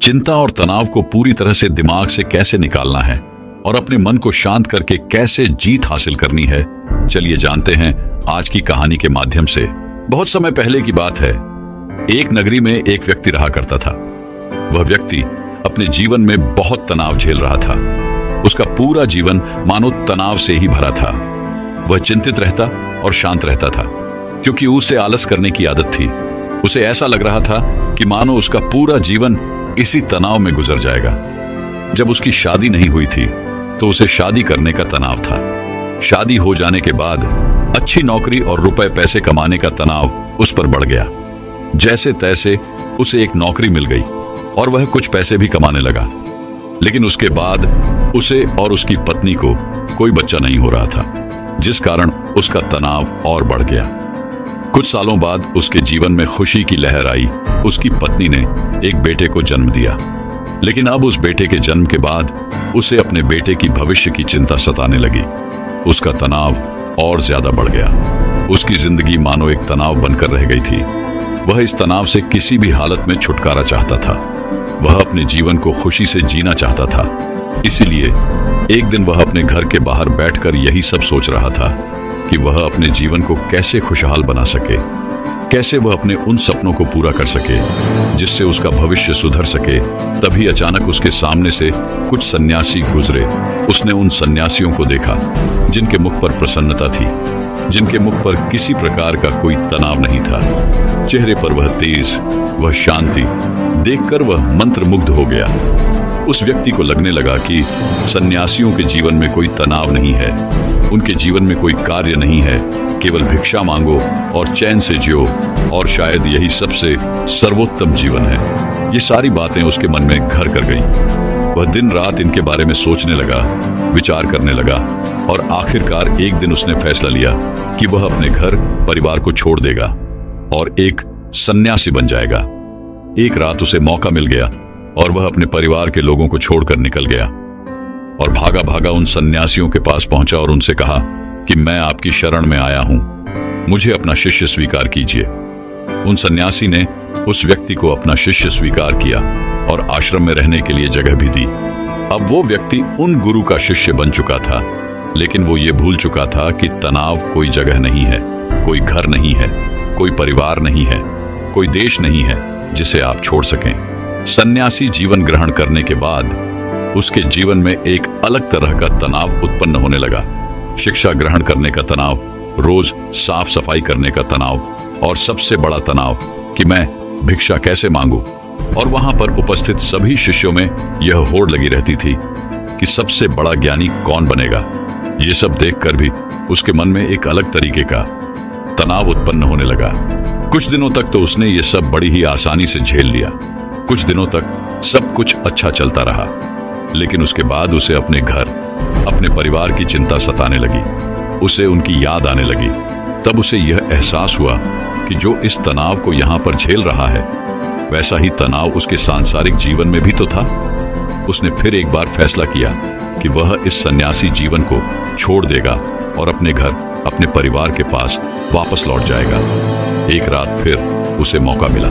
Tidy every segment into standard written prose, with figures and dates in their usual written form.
चिंता और तनाव को पूरी तरह से दिमाग से कैसे निकालना है और अपने मन को शांत करके कैसे जीत हासिल करनी है, चलिए जानते हैं आज की कहानी के माध्यम से। बहुत समय पहले की बात है। एक नगरी में एक व्यक्ति रहा करता था। वह व्यक्ति अपने जीवन में बहुत तनाव झेल रहा था। उसका पूरा जीवन मानो तनाव से ही भरा था। वह चिंतित रहता और शांत रहता था, क्योंकि उसे आलस करने की आदत थी। उसे ऐसा लग रहा था कि मानो उसका पूरा जीवन इसी तनाव में गुजर जाएगा। जब उसकी शादी नहीं हुई थी तो उसे शादी करने का तनाव था। शादी हो जाने के बाद अच्छी नौकरी और रुपए पैसे कमाने का तनाव उस पर बढ़ गया। जैसे तैसे उसे एक नौकरी मिल गई और वह कुछ पैसे भी कमाने लगा। लेकिन उसके बाद उसे और उसकी पत्नी को कोई बच्चा नहीं हो रहा था, जिस कारण उसका तनाव और बढ़ गया। कुछ सालों बाद उसके जीवन में खुशी की लहर आई। उसकी पत्नी ने एक बेटे को जन्म दिया। लेकिन अब उस बेटे के जन्म के बाद उसे अपने बेटे की भविष्य की चिंता सताने लगी। उसका तनाव और ज्यादा बढ़ गया। उसकी जिंदगी मानो एक तनाव बनकर रह गई थी। वह इस तनाव से किसी भी हालत में छुटकारा चाहता था। वह अपने जीवन को खुशी से जीना चाहता था। इसीलिए एक दिन वह अपने घर के बाहर बैठकर यही सब सोच रहा था कि वह अपने जीवन को कैसे खुशहाल बना सके, कैसे वह अपने उन सपनों को पूरा कर सके जिससे उसका भविष्य सुधर सके। तभी अचानक उसके सामने से कुछ सन्यासी गुजरे। उसने उन सन्यासियों को देखा जिनके मुख पर प्रसन्नता थी, जिनके मुख पर किसी प्रकार का कोई तनाव नहीं था। चेहरे पर वह तेज, वह शांति देखकर वह मंत्रमुग्ध हो गया। उस व्यक्ति को लगने लगा कि सन्यासियों के जीवन में कोई तनाव नहीं है, उनके जीवन में कोई कार्य नहीं है, केवल भिक्षा मांगो और चैन से जियो, और शायद यही सबसे सर्वोत्तम जीवन है। ये सारी बातें उसके मन में घर कर गईं। वह दिन रात इनके बारे में सोचने लगा, विचार करने लगा, और आखिरकार एक दिन उसने फैसला लिया कि वह अपने घर परिवार को छोड़ देगा और एक सन्यासी बन जाएगा। एक रात उसे मौका मिल गया और वह अपने परिवार के लोगों को छोड़कर निकल गया और भागा भागा उन सन्यासियों के पास पहुंचा और उनसे कहा कि मैं आपकी शरण में आया हूं, मुझे अपना शिष्य स्वीकार कीजिए। उन सन्यासी ने उस व्यक्ति को अपना शिष्य स्वीकार किया और आश्रम में रहने के लिए जगह भी दी। अब वो व्यक्ति उन गुरु का शिष्य बन चुका था, लेकिन वो ये भूल चुका था कि तनाव कोई जगह नहीं है, कोई घर नहीं है, कोई परिवार नहीं है, कोई देश नहीं है जिसे आप छोड़ सकें। सन्यासी जीवन ग्रहण करने के बाद उसके जीवन में एक अलग तरह का तनाव उत्पन्न होने लगा। शिक्षा ग्रहण करने का तनाव, रोज साफ सफाई करने का तनाव, और सबसे बड़ा तनाव कि मैं भिक्षा कैसे मांगू। और वहां पर उपस्थित सभी शिष्यों में यह होड़ लगी रहती थी कि सबसे बड़ा ज्ञानी कौन बनेगा। ये सब देखकर भी उसके मन में एक अलग तरीके का तनाव उत्पन्न होने लगा। कुछ दिनों तक तो उसने ये सब बड़ी ही आसानी से झेल लिया। कुछ दिनों तक सब कुछ अच्छा चलता रहा, लेकिन उसके बाद उसे अपने घर, अपने परिवार की चिंता सताने लगी। उसे उनकी याद आने लगी। तब उसे यह एहसास हुआ कि जो इस तनाव को यहाँ पर झेल रहा है, वैसा ही तनाव उसके सांसारिक जीवन में भी तो था। उसने फिर एक बार फैसला किया कि वह इस सन्यासी जीवन को छोड़ देगा और अपने घर, अपने परिवार के पास वापस लौट जाएगा। एक रात फिर उसे मौका मिला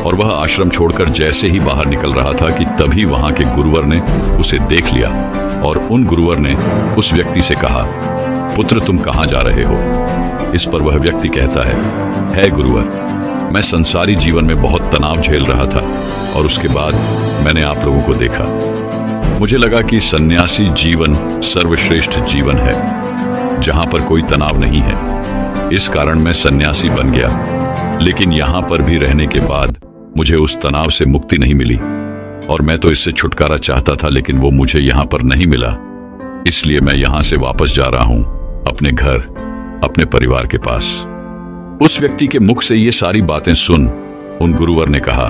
और वह आश्रम छोड़कर जैसे ही बाहर निकल रहा था कि तभी वहां के गुरुवर ने उसे देख लिया और उन गुरुवर ने उस व्यक्ति से कहा, पुत्र तुम कहां जा रहे हो? इस पर वह व्यक्ति कहता है गुरुवर, मैं संसारी जीवन में बहुत तनाव झेल रहा था और उसके बाद मैंने आप लोगों को देखा। मुझे लगा कि सन्यासी जीवन सर्वश्रेष्ठ जीवन है, जहां पर कोई तनाव नहीं है। इस कारण मैं सन्यासी बन गया। लेकिन यहां पर भी रहने के बाद मुझे उस तनाव से मुक्ति नहीं मिली और मैं तो इससे छुटकारा चाहता था, लेकिन वो मुझे यहाँ पर नहीं मिला। इसलिए मैं यहाँ से वापस जा रहा हूँ अपने घर, अपने परिवार के पास। उस व्यक्ति के मुख से ये सारी बातें सुन उन गुरुवर ने कहा,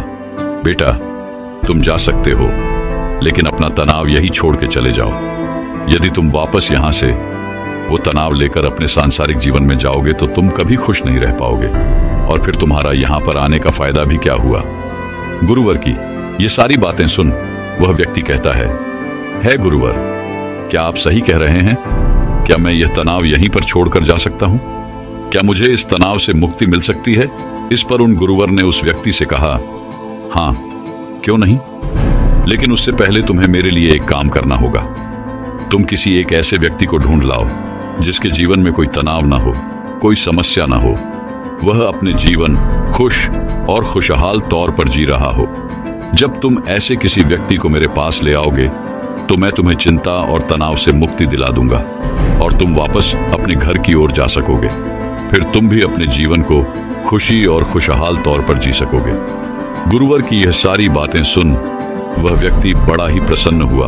बेटा तुम जा सकते हो, लेकिन अपना तनाव यही छोड़ के चले जाओ। यदि तुम वापस यहाँ से वो तनाव लेकर अपने सांसारिक जीवन में जाओगे तो तुम कभी खुश नहीं रह पाओगे, और फिर तुम्हारा यहाँ पर आने का फायदा भी क्या हुआ। गुरुवर की ये सारी बातें सुन वह व्यक्ति कहता है गुरुवर, क्या आप सही कह रहे हैं? क्या मैं यह तनाव यहीं पर छोड़कर जा सकता हूँ? क्या मुझे इस तनाव से मुक्ति मिल सकती है? इस पर उन गुरुवर ने उस व्यक्ति से कहा, हाँ क्यों नहीं, लेकिन उससे पहले तुम्हें मेरे लिए एक काम करना होगा। तुम किसी एक ऐसे व्यक्ति को ढूंढ लाओ जिसके जीवन में कोई तनाव ना हो, कोई समस्या ना हो, वह अपने जीवन खुश और खुशहाल तौर पर जी रहा हो। जब तुम ऐसे किसी व्यक्ति को मेरे पास ले आओगे तो मैं तुम्हें चिंता और तनाव से मुक्ति दिला दूंगा और तुम वापस अपने घर की ओर जा सकोगे। फिर तुम भी अपने जीवन को खुशी और खुशहाल तौर पर जी सकोगे। गुरुवर की यह सारी बातें सुन वह व्यक्ति बड़ा ही प्रसन्न हुआ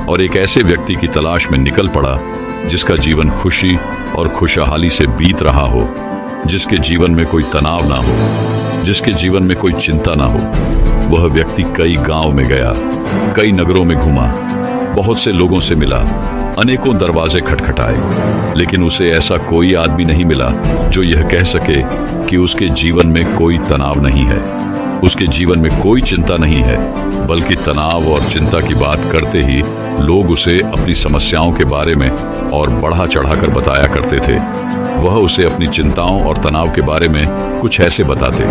और एक ऐसे व्यक्ति की तलाश में निकल पड़ा जिसका जीवन खुशी और खुशहाली से बीत रहा हो, जिसके जीवन में कोई तनाव ना हो, जिसके जीवन में कोई चिंता ना हो। वह व्यक्ति कई गांव में गया, कई नगरों में घूमा, बहुत से लोगों से मिला, अनेकों दरवाजे खटखटाए, लेकिन उसे ऐसा कोई आदमी नहीं मिला जो यह कह सके कि उसके जीवन में कोई तनाव नहीं है, उसके जीवन में कोई चिंता नहीं है। बल्कि तनाव और चिंता की बात करते ही लोग उसे अपनी समस्याओं के बारे में और बढ़ा चढ़ाकर बताया करते थे। वह उसे अपनी चिंताओं और तनाव के बारे में कुछ ऐसे बताते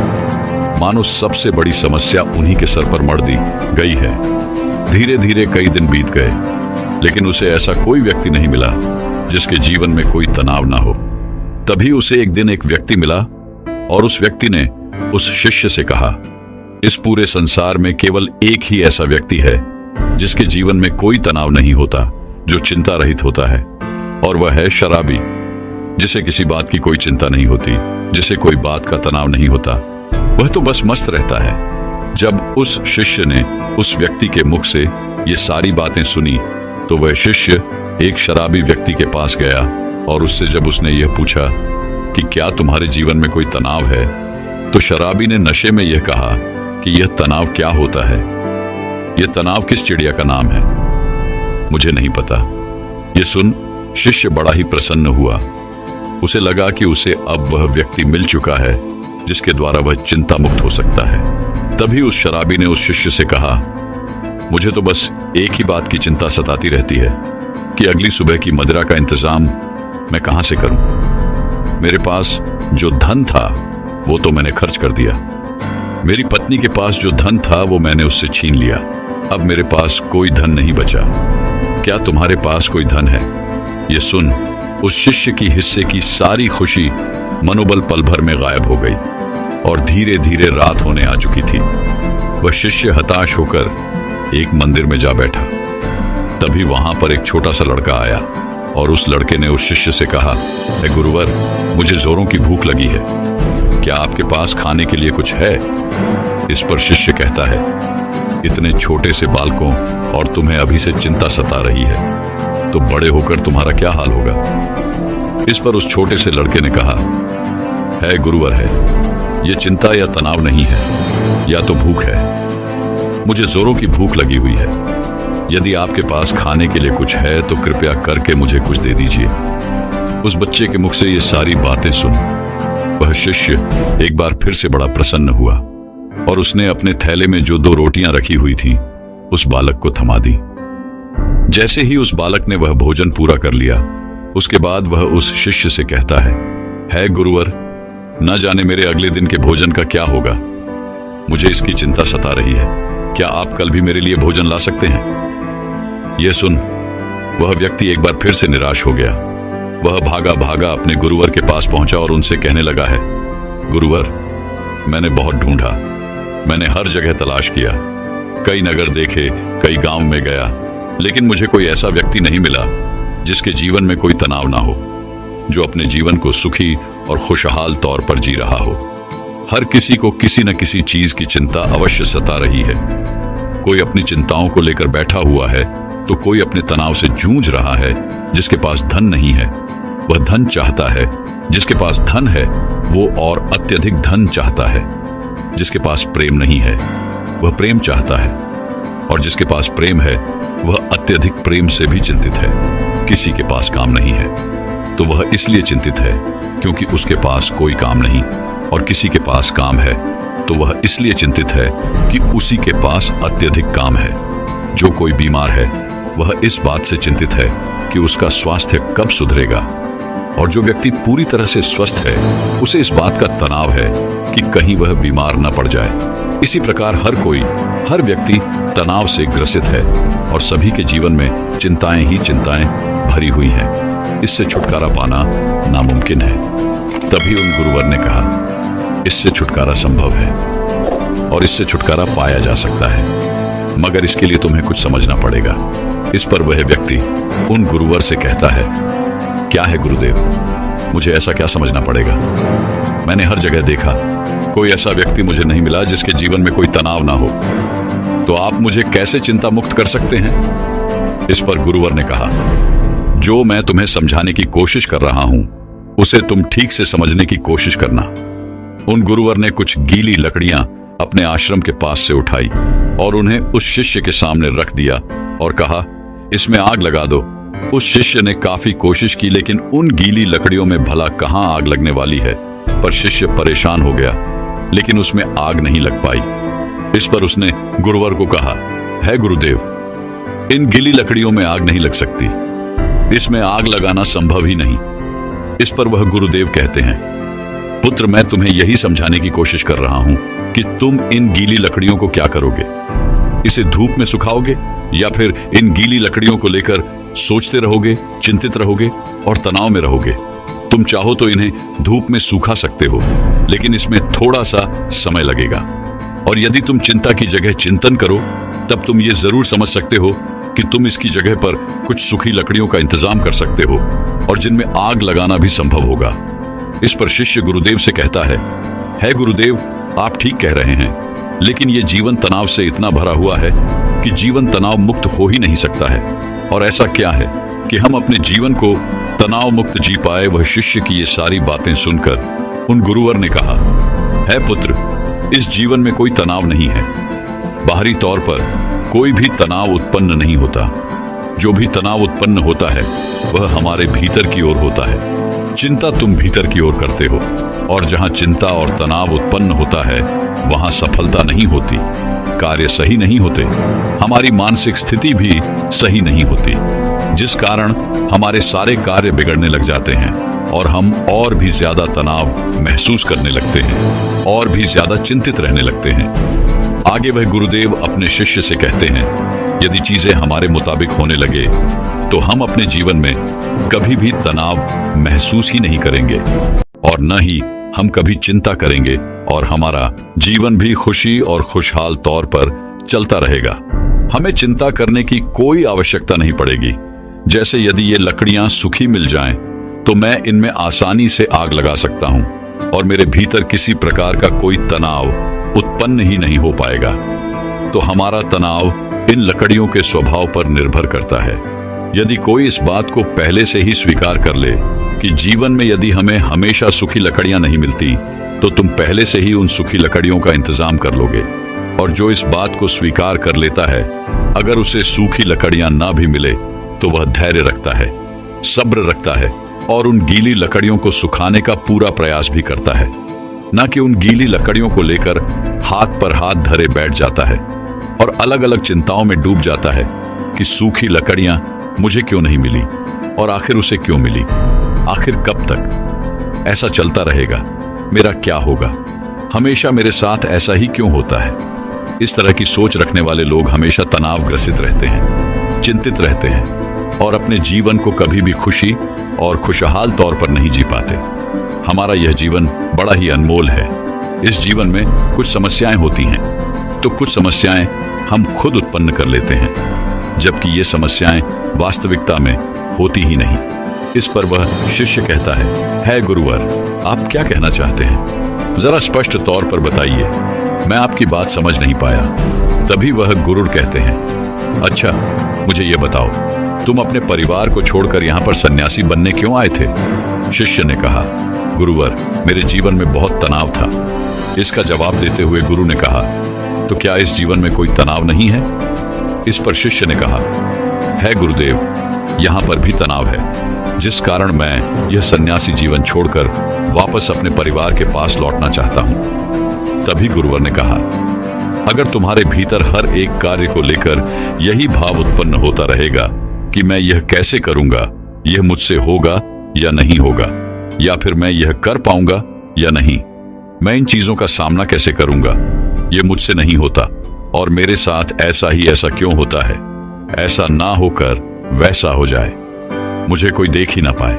मानो सबसे बड़ी समस्या उन्हीं के सर पर मढ़ दी गई है। धीरे धीरे कई दिन बीत गए, लेकिन उसे ऐसा कोई व्यक्ति नहीं मिला जिसके जीवन में कोई तनाव ना हो। तभी उसे एक दिन एक व्यक्ति मिला और उस व्यक्ति ने उस शिष्य से कहा, इस पूरे संसार में केवल एक ही ऐसा व्यक्ति है जिसके जीवन में कोई तनाव नहीं होता, जो चिंता रहित होता है, और वह है शराबी, जिसे किसी बात की कोई चिंता नहीं होती, जिसे कोई बात का तनाव नहीं होता, वह तो बस मस्त रहता है। जब उस शिष्य ने उस व्यक्ति के मुख से ये सारी बातें सुनी तो वह शिष्य एक शराबी व्यक्ति के पास गया और उससे जब उसने यह पूछा कि क्या तुम्हारे जीवन में कोई तनाव है, तो शराबी ने नशे में यह कहा कि यह तनाव क्या होता है, यह तनाव किस चिड़िया का नाम है, मुझे नहीं पता। यह सुन शिष्य बड़ा ही प्रसन्न हुआ। उसे लगा कि उसे अब वह व्यक्ति मिल चुका है जिसके द्वारा वह चिंता मुक्त हो सकता है। तभी उस शराबी ने उस शिष्य से कहा, मुझे तो बस एक ही बात की चिंता सताती रहती है कि अगली सुबह की मदिरा का इंतजाम मैं कहां से करूं। मेरे पास जो धन था वो तो मैंने खर्च कर दिया, मेरी पत्नी के पास जो धन था वो मैंने उससे छीन लिया, अब मेरे पास कोई धन नहीं बचा। क्या तुम्हारे पास कोई धन है? ये सुन उस शिष्य की हिस्से की सारी खुशी मनोबल पल भर में गायब हो गई और धीरे धीरे रात होने आ चुकी थी। वह शिष्य हताश होकर एक मंदिर में जा बैठा। तभी वहां पर एक छोटा सा लड़का आया और उस लड़के ने उस शिष्य से कहा, हे गुरुवर, मुझे जोरों की भूख लगी है, क्या आपके पास खाने के लिए कुछ है? इस पर शिष्य कहता है, इतने छोटे से बालकों और तुम्हें अभी से चिंता सता रही है तो बड़े होकर तुम्हारा क्या हाल होगा। इस पर उस छोटे से लड़के ने कहा, है गुरुवर है, ये चिंता या तनाव नहीं है, या तो भूख है। मुझे जोरों की भूख लगी हुई है। यदि आपके पास खाने के लिए कुछ है तो कृपया करके मुझे कुछ दे दीजिए। उस बच्चे के मुख से ये सारी बातें सुन वह शिष्य एक बार फिर से बड़ा प्रसन्न हुआ और उसने अपने थैले में जो 2 रोटियां रखी हुई थीं, उस बालक को थमा दी। जैसे ही उस बालक ने वह भोजन पूरा कर लिया, उसके बाद वह उस शिष्य से कहता है गुरुवर, न जाने मेरे अगले दिन के भोजन का क्या होगा, मुझे इसकी चिंता सता रही है, क्या आप कल भी मेरे लिए भोजन ला सकते हैं? यह सुन वह व्यक्ति एक बार फिर से निराश हो गया। वह भागा भागा अपने गुरुवर के पास पहुंचा और उनसे कहने लगा है, गुरुवर, मैंने बहुत ढूंढा, मैंने हर जगह तलाश किया, कई नगर देखे, कई गांव में गया, लेकिन मुझे कोई ऐसा व्यक्ति नहीं मिला जिसके जीवन में कोई तनाव ना हो, जो अपने जीवन को सुखी और खुशहाल तौर पर जी रहा हो। हर किसी को किसी न किसी चीज की चिंता अवश्य सता रही है। कोई अपनी चिंताओं को लेकर बैठा हुआ है तो कोई अपने तनाव से जूझ रहा है। जिसके पास धन नहीं है वह धन चाहता है, जिसके पास धन है वो और अत्यधिक धन चाहता है। जिसके पास प्रेम नहीं है वह प्रेम चाहता है, और जिसके पास प्रेम है वह अत्यधिक प्रेम से भी चिंतित है। किसी के पास काम नहीं है तो वह इसलिए चिंतित है क्योंकि उसके पास कोई काम नहीं, और किसी के पास काम है तो वह इसलिए चिंतित है कि उसी के पास अत्यधिक काम है। जो कोई बीमार है वह इस बात से चिंतित है कि उसका स्वास्थ्य कब सुधरेगा, और जो व्यक्ति पूरी तरह से स्वस्थ है उसे इस बात का तनाव है कि कहीं वह बीमार न पड़ जाए। इसी प्रकार हर व्यक्ति तनाव से ग्रसित है और सभी के जीवन में चिंताएं ही चिंताएं भरी हुई हैं। इससे छुटकारा पाना नामुमकिन है। तभी उन गुरुवर ने कहा, इससे छुटकारा संभव है और इससे छुटकारा पाया जा सकता है, मगर इसके लिए तुम्हें कुछ समझना पड़ेगा। इस पर वह व्यक्ति उन गुरुवर से कहता है, क्या है गुरुदेव, मुझे ऐसा क्या समझना पड़ेगा? मैंने हर जगह देखा, कोई ऐसा व्यक्ति मुझे नहीं मिला जिसके जीवन में कोई तनाव ना हो, तो आप मुझे कैसे चिंता मुक्त कर सकते हैं? इस पर गुरुवर ने कहा, जो मैं तुम्हें समझाने की कोशिश कर रहा हूं उसे तुम ठीक से समझने की कोशिश करना। उन गुरुवर ने कुछ गीली लकड़ियां अपने आश्रम के पास से उठाई और उन्हें उस शिष्य के सामने रख दिया और कहा, इसमें आग लगा दो। उस शिष्य ने काफी कोशिश की, लेकिन उन गीली लकड़ियों में भला कहां आग लगने वाली है। पर शिष्य परेशान हो गया, लेकिन उसमें आग नहीं लग पाई। इस पर उसने गुरुवर को कहा, है गुरुदेव, इन गीली लकड़ियों में आग नहीं लग सकती, इसमें आग लगाना संभव ही नहीं। इस पर वह गुरुदेव कहते हैं, पुत्र, मैं तुम्हें यही समझाने की कोशिश कर रहा हूं कि तुम इन गीली लकड़ियों को क्या करोगे? इसे धूप में सुखाओगे या फिर इन गीली लकड़ियों को लेकर सोचते रहोगे, चिंतित रहोगे और तनाव में रहोगे? तुम चाहो तो इन्हें धूप में सूखा सकते हो, लेकिन इसमें थोड़ा सा समय लगेगा। और यदि तुम चिंता की जगह चिंतन करो, तब तुम ये जरूर समझ सकते हो कि तुम इसकी जगह पर कुछ सूखी लकड़ियों का इंतजाम कर सकते हो और जिनमें आग लगाना भी संभव होगा। इस पर शिष्य गुरुदेव से कहता है गुरुदेव, आप ठीक कह रहे हैं, लेकिन ये जीवन तनाव से इतना भरा हुआ है कि जीवन तनाव मुक्त हो ही नहीं सकता है। और ऐसा क्या है कि हम अपने जीवन को तनाव मुक्त जी पाए? वह शिष्य की ये सारी बातें सुनकर उन गुरुवर ने कहा, है पुत्र, इस जीवन में कोई तनाव नहीं है। बाहरी तौर पर कोई भी तनाव उत्पन्न नहीं होता। जो भी तनाव उत्पन्न होता है वह हमारे भीतर की ओर होता है। चिंता तुम भीतर की ओर करते हो, और जहां चिंता और तनाव उत्पन्न होता है वहां सफलता नहीं होती, कार्य सही नहीं होते, हमारी मानसिक स्थिति भी सही नहीं होती, जिस कारण हमारे सारे कार्य बिगड़ने लग जाते हैं और हम और भी ज्यादा तनाव महसूस करने लगते हैं और भी ज्यादा चिंतित रहने लगते हैं। आगे वह गुरुदेव अपने शिष्य से कहते हैं, यदि चीजें हमारे मुताबिक होने लगे तो हम अपने जीवन में कभी भी तनाव महसूस ही नहीं करेंगे और न ही हम कभी चिंता करेंगे, और हमारा जीवन भी खुशी और खुशहाल तौर पर चलता रहेगा। हमें चिंता करने की कोई आवश्यकता नहीं पड़ेगी। जैसे यदि ये लकड़ियां सूखी मिल जाएं, तो मैं इनमें आसानी से आग लगा सकता हूं और मेरे भीतर किसी प्रकार का कोई तनाव उत्पन्न ही नहीं हो पाएगा। तो हमारा तनाव इन लकड़ियों के स्वभाव पर निर्भर करता है। यदि कोई इस बात को पहले से ही स्वीकार कर ले कि जीवन में यदि हमें हमेशा सूखी लकड़ियां नहीं मिलती, तो तुम पहले से ही उन सूखी लकड़ियों का इंतजाम कर लोगे। और जो इस बात को स्वीकार कर लेता है, अगर उसे सूखी लकड़ियां ना भी मिले तो वह धैर्य रखता है, सब्र रखता है और उन गीली लकड़ियों को सुखाने का पूरा प्रयास भी करता है, न कि उन गीली लकड़ियों को लेकर हाथ पर हाथ धरे बैठ जाता है और अलग अलग चिंताओं में डूब जाता है कि सूखी लकड़ियां मुझे क्यों नहीं मिली और आखिर उसे क्यों मिली, आखिर कब तक ऐसा चलता रहेगा, मेरा क्या होगा, हमेशा मेरे साथ ऐसा ही क्यों होता है। इस तरह की सोच रखने वाले लोग हमेशा तनावग्रसित रहते हैं, चिंतित रहते हैं और अपने जीवन को कभी भी खुशी और खुशहाल तौर पर नहीं जी पाते। हमारा यह जीवन बड़ा ही अनमोल है। इस जीवन में कुछ समस्याएं होती हैं, तो कुछ समस्याएं हम खुद उत्पन्न कर लेते हैं, जबकि ये समस्याएं वास्तविकता में होती ही नहीं। इस पर वह शिष्य कहता है गुरुवर, आप क्या कहना चाहते हैं? जरा स्पष्ट तौर पर बताइए, मैं आपकी बात समझ नहीं पाया। तभी वह गुरु कहते हैं, अच्छा मुझे ये बताओ, तुम अपने परिवार को छोड़कर यहाँ पर सन्यासी बनने क्यों आए थे? शिष्य ने कहा, गुरुवर, मेरे जीवन में बहुत तनाव था। इसका जवाब देते हुए गुरु ने कहा, तो क्या इस जीवन में कोई तनाव नहीं है? इस पर शिष्य ने कहा, है गुरुदेव, यहाँ पर भी तनाव है, जिस कारण मैं यह सन्यासी जीवन छोड़कर वापस अपने परिवार के पास लौटना चाहता हूँ। तभी गुरुवर ने कहा, अगर तुम्हारे भीतर हर एक कार्य को लेकर यही भाव उत्पन्न होता रहेगा कि मैं यह कैसे करूंगा, यह मुझसे होगा या नहीं होगा, या फिर मैं यह कर पाऊंगा या नहीं, मैं इन चीजों का सामना कैसे करूंगा, ये मुझसे नहीं होता और मेरे साथ ऐसा ही ऐसा क्यों होता है, ऐसा ना होकर वैसा हो जाए, मुझे कोई देख ही ना पाए,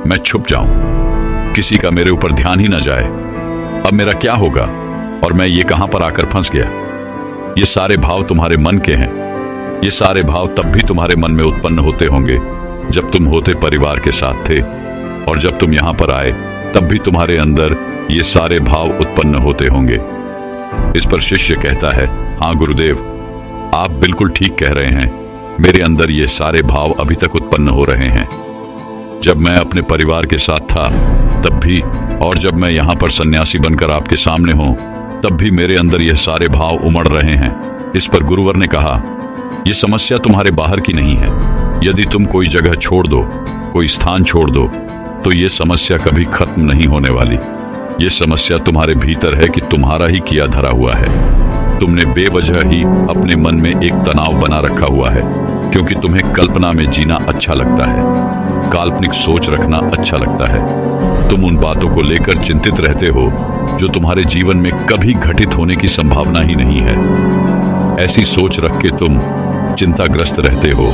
मैं छुप जाऊं, किसी का मेरे ऊपर ध्यान ही ना जाए, अब मेरा क्या होगा और मैं ये कहां पर आकर फंस गया। ये सारे भाव तुम्हारे मन के हैं। ये सारे भाव तब भी तुम्हारे मन में उत्पन्न होते होंगे जब तुम होते परिवार के साथ थे, और जब तुम यहां पर आए तब भी तुम्हारे अंदर ये सारे भाव उत्पन्न होते होंगे। इस पर शिष्य कहता है, हाँ गुरुदेव, आप बिल्कुल ठीक कह रहे हैं, मेरे अंदर ये सारे भाव अभी तक उत्पन्न हो रहे हैं। जब मैं अपने परिवार के साथ था तब भी, और जब मैं यहाँ पर सन्यासी बनकर आपके सामने हूँ तब भी मेरे अंदर ये सारे भाव उमड़ रहे हैं। इस पर गुरुवर ने कहा, ये समस्या तुम्हारे बाहर की नहीं है। यदि तुम कोई जगह छोड़ दो, कोई स्थान छोड़ दो, तो ये समस्या कभी खत्म नहीं होने वाली। ये समस्या तुम्हारे भीतर है कि तुम्हारा ही किया धरा हुआ है। तुमने बेवजह ही अपने मन में एक तनाव बना रखा हुआ है, क्योंकि तुम्हें कल्पना में जीना अच्छा लगता है, काल्पनिक सोच रखना अच्छा लगता है। तुम उन बातों को लेकर चिंतित रहते हो जो तुम्हारे जीवन में कभी घटित होने की संभावना ही नहीं है। ऐसी सोच रख के तुम चिंताग्रस्त रहते हो,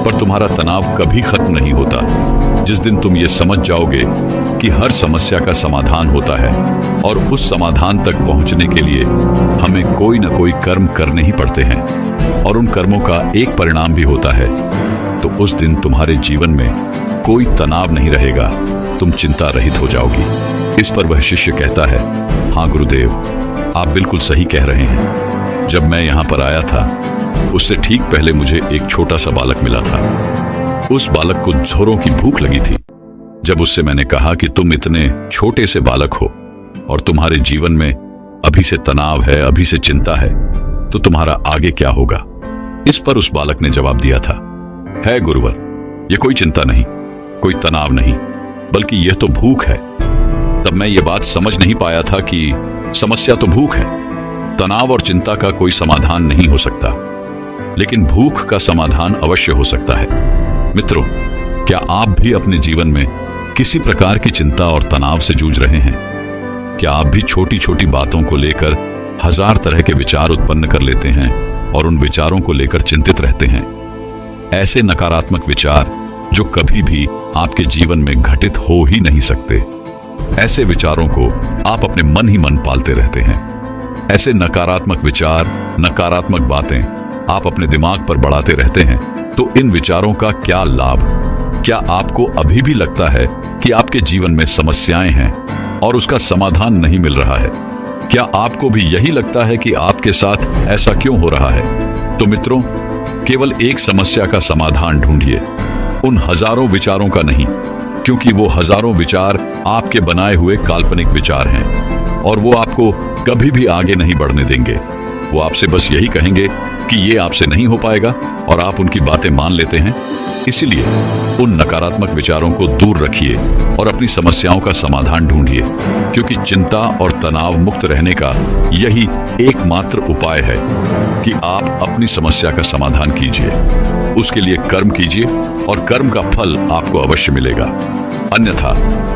पर तुम्हारा तनाव कभी खत्म नहीं होता। जिस दिन तुम ये समझ जाओगे कि हर समस्या का समाधान होता है और उस समाधान तक पहुंचने के लिए हमें कोई न कोई कर्म करने ही पड़ते हैं, और उन कर्मों का एक परिणाम भी होता है, तो उस दिन तुम्हारे जीवन में कोई तनाव नहीं रहेगा, तुम चिंता रहित हो जाओगी। इस पर वह शिष्य कहता है, हाँ गुरुदेव, आप बिल्कुल सही कह रहे हैं। जब मैं यहाँ पर आया था उससे ठीक पहले मुझे एक छोटा सा बालक मिला था। उस बालक को झोरों की भूख लगी थी। जब उससे मैंने कहा कि तुम इतने छोटे से बालक हो और तुम्हारे जीवन में अभी से तनाव है, अभी से चिंता है, तो तुम्हारा आगे क्या होगा। इस पर उस बालक ने जवाब दिया था, है गुरुवर, ये कोई चिंता नहीं, कोई तनाव नहीं, बल्कि यह तो भूख है। तब मैं ये बात समझ नहीं पाया था कि समस्या तो भूख है, तनाव और चिंता का कोई समाधान नहीं हो सकता, लेकिन भूख का समाधान अवश्य हो सकता है। मित्रों, क्या आप भी अपने जीवन में किसी प्रकार की चिंता और तनाव से जूझ रहे हैं? क्या आप भी छोटी छोटी बातों को लेकर हजार तरह के विचार उत्पन्न कर लेते हैं और उन विचारों को लेकर चिंतित रहते हैं? ऐसे नकारात्मक विचार जो कभी भी आपके जीवन में घटित हो ही नहीं सकते, ऐसे विचारों को आप अपने मन ही मन पालते रहते हैं। ऐसे नकारात्मक विचार, नकारात्मक बातें आप अपने दिमाग पर बढ़ाते रहते हैं, तो इन विचारों का क्या लाभ? क्या आपको अभी भी लगता है कि आपके जीवन में समस्याएं हैं और उसका समाधान नहीं मिल रहा है? क्या आपको भी यही लगता है कि आपके साथ ऐसा क्यों हो रहा है? तो मित्रों, केवल एक समस्या का समाधान ढूंढिए, उन हजारों विचारों का नहीं, क्योंकि वो हजारों विचार आपके बनाए हुए काल्पनिक विचार हैं और वो आपको कभी भी आगे नहीं बढ़ने देंगे। वो आपसे बस यही कहेंगे कि ये आपसे नहीं हो पाएगा और आप उनकी बातें मान लेते हैं। इसलिए उन नकारात्मक विचारों को दूर रखिए और अपनी समस्याओं का समाधान ढूंढिए, क्योंकि चिंता और तनाव मुक्त रहने का यही एकमात्र उपाय है कि आप अपनी समस्या का समाधान कीजिए, उसके लिए कर्म कीजिए और कर्म का फल आपको अवश्य मिलेगा। अन्यथा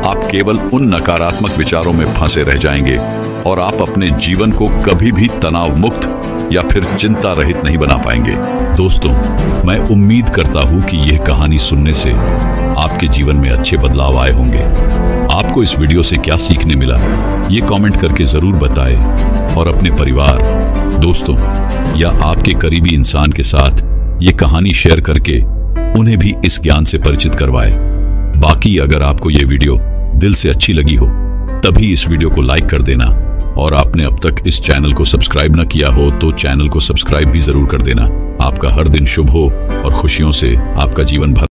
आप केवल उन नकारात्मक विचारों में फंसे रह जाएंगे और आप अपने जीवन को कभी भी तनाव मुक्त या फिर चिंता रहित नहीं बना पाएंगे। दोस्तों, मैं उम्मीद करता हूं कि यह कहानी सुनने से आपके जीवन में अच्छे बदलाव आए होंगे। आपको इस वीडियो से क्या सीखने मिला, ये कमेंट करके जरूर बताएं और अपने परिवार, दोस्तों या आपके करीबी इंसान के साथ ये कहानी शेयर करके उन्हें भी इस ज्ञान से परिचित करवाएं। बाकी अगर आपको ये वीडियो दिल से अच्छी लगी हो तभी इस वीडियो को लाइक कर देना, और आपने अब तक इस चैनल को सब्सक्राइब न किया हो तो चैनल को सब्सक्राइब भी जरूर कर देना। आपका हर दिन शुभ हो और खुशियों से आपका जीवन भर